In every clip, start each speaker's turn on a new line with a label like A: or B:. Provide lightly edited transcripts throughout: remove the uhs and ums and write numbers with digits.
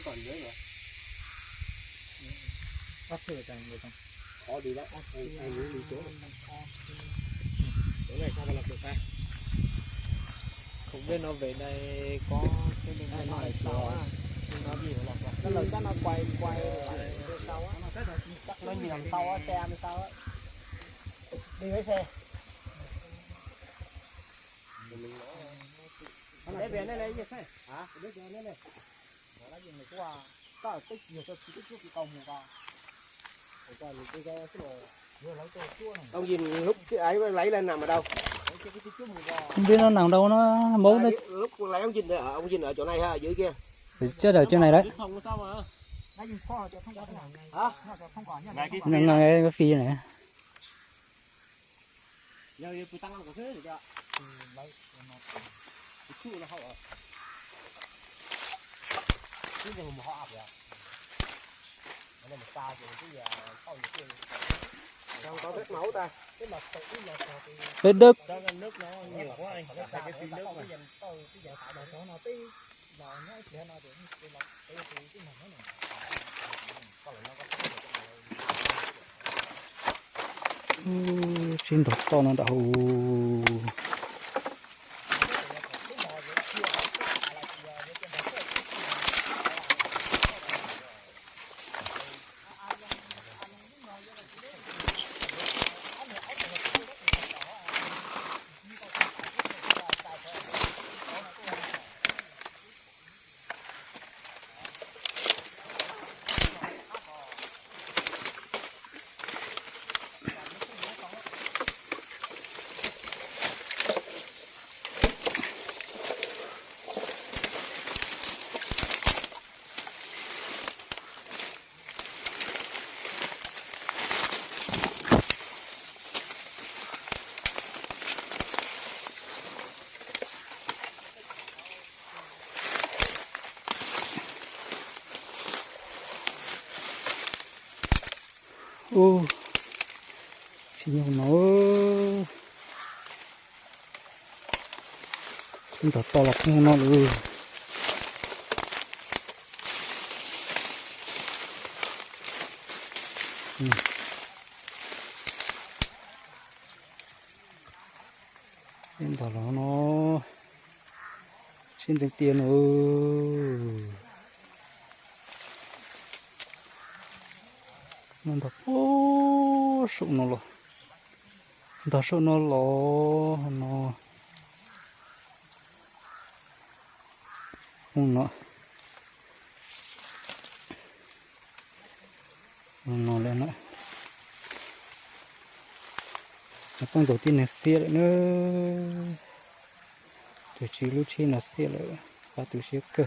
A: còn nữa rồi.
B: Bắt thử chẳng người không?
A: Có đi đấy, anh nghĩ đi chỗ này sao mà làm được ta?
B: Không biết nó về đây có cái đường này nói sao á, nó gì mà lọc nó lời chắc nó quay lại sau á, chắc nó nhìn đằng sau á, xe bên sau á, đi với xe. Lấy về đây lấy gì thế? Hả? Lấy về đây này. Lấy gì này qua, có tích nhiều cho tích chút công một con. Qua thì cái
A: ông nhìn lúc cái ấy lấy lên nằm ở đâu?
C: Không biết nó nằm đâu, nó mố nó.
A: Lúc lấy ông nhìn ở chỗ này ha, ở dưới kia.
C: Chết ở chỗ này đấy.
B: không sao mà.
A: Hả?
C: Ngay cái phi này.
B: Giờ tôi tăng cái thế được chưa? Chú là hậu à? Cái gì mà họ ập vậy? Nó một sao rồi cái giờ không được tiền.
A: Không có vết máu ta.
C: Vết đức.
B: Nước nó nhiều quá anh. Cái phim nước mà.
C: Xin thật to nó đậu. Xin nhau nó xin thật to lọc nhau nó luôn. Xin thật nó xin tiền tiền ơi. Nó thật sụn nó lo, thật sụn nó lo nó không nó lên nữa. Con đầu tiên là xe lại nữa, từ chỉ lúc trên là xe lại và từ xe cơ.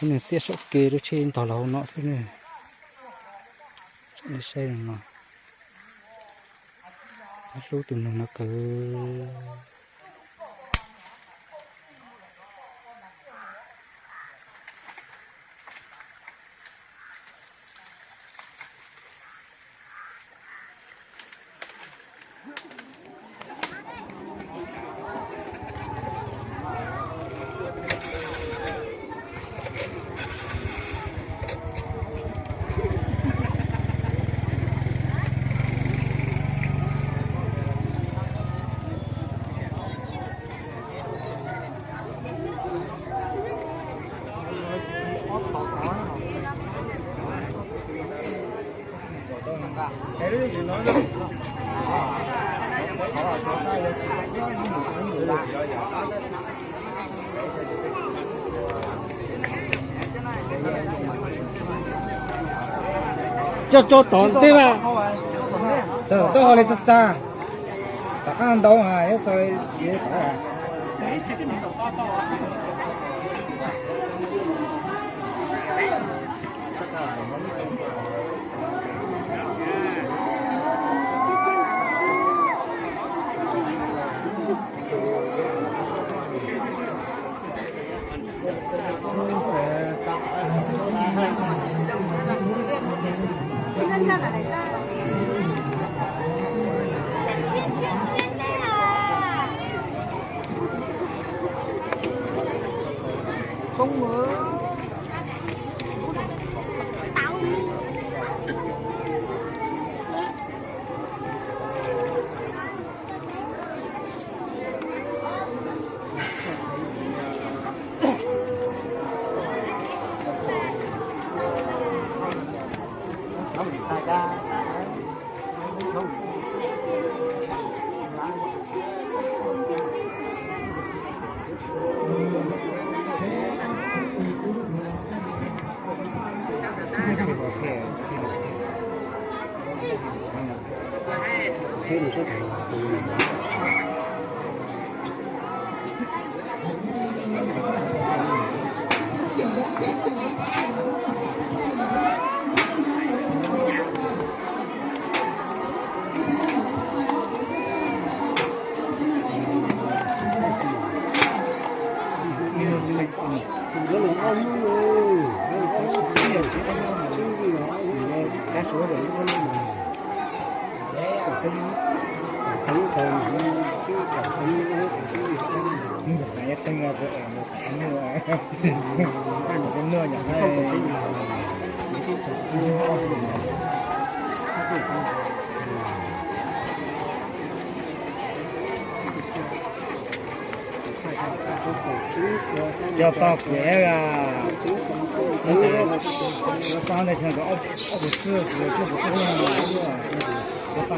C: Cái này xe sọc kê đó trên tàu lầu nọ thế này, này xe này nọ, số từng nó cứ cho tổn thế mà tôi hỏi lại cha ta ăn đâu hả tôi chỉ phải
B: đại ca
C: 要到别啊！我放在那个二五四就不够了，我放。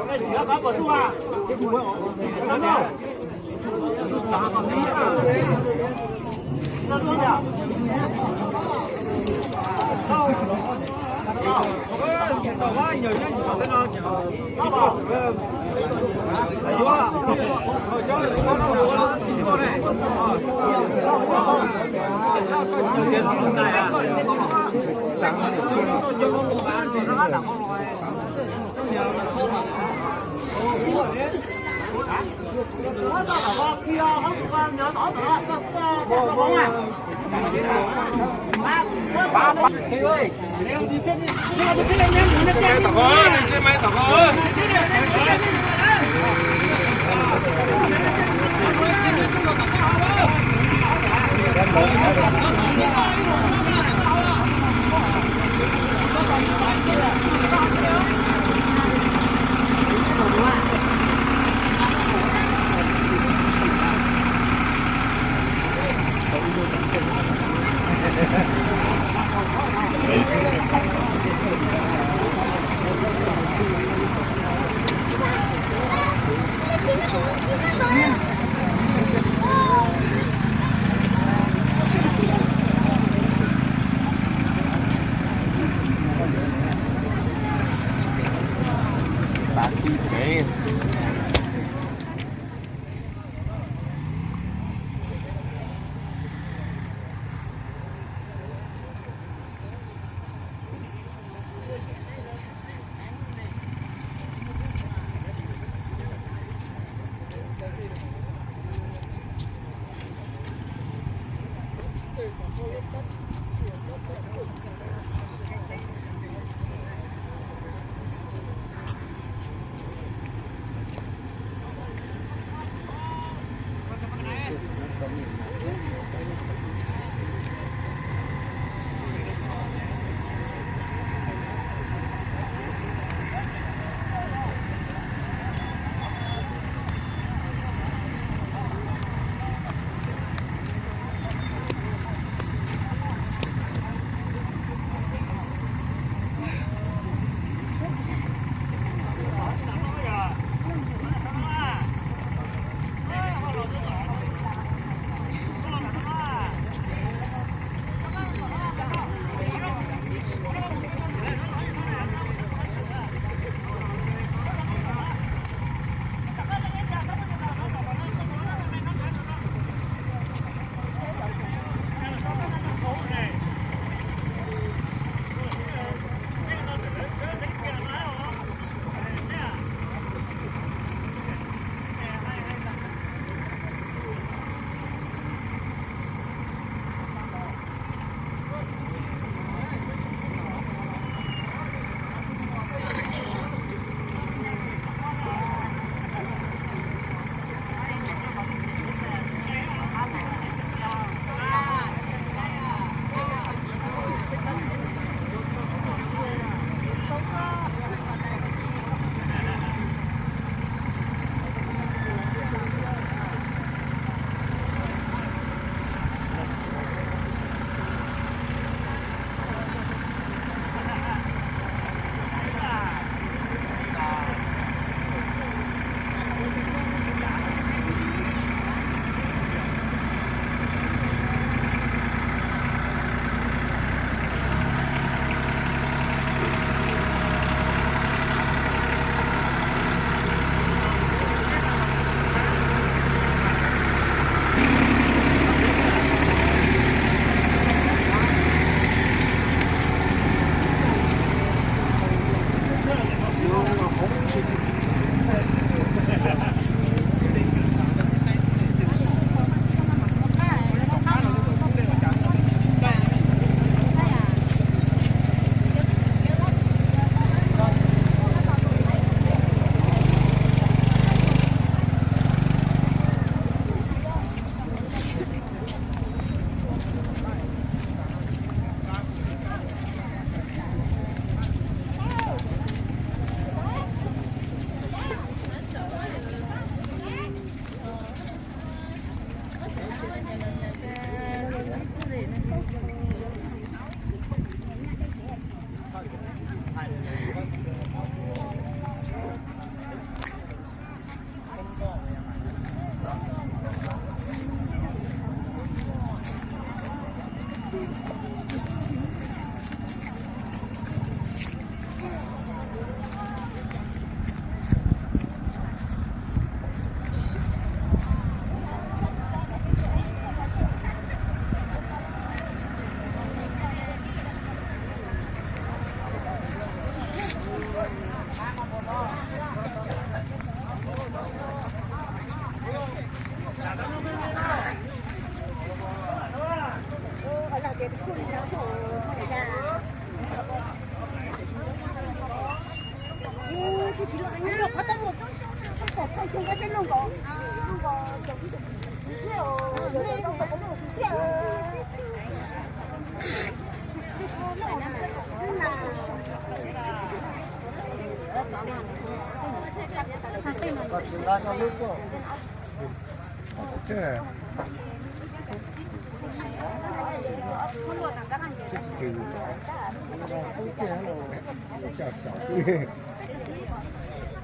A: Hãy subscribe cho kênh Ghiền Mì Gõ để không bỏ lỡ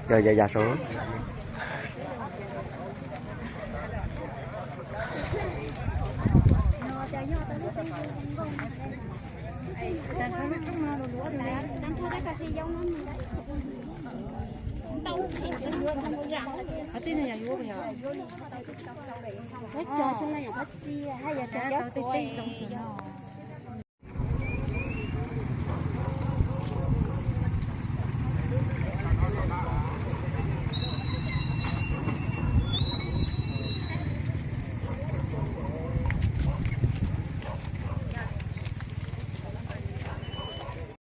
A: Chờ dạ số.
D: Tin này là vô bây giờ. Hết cho xuống đây nhà bác sĩ hay là cho cháu tôi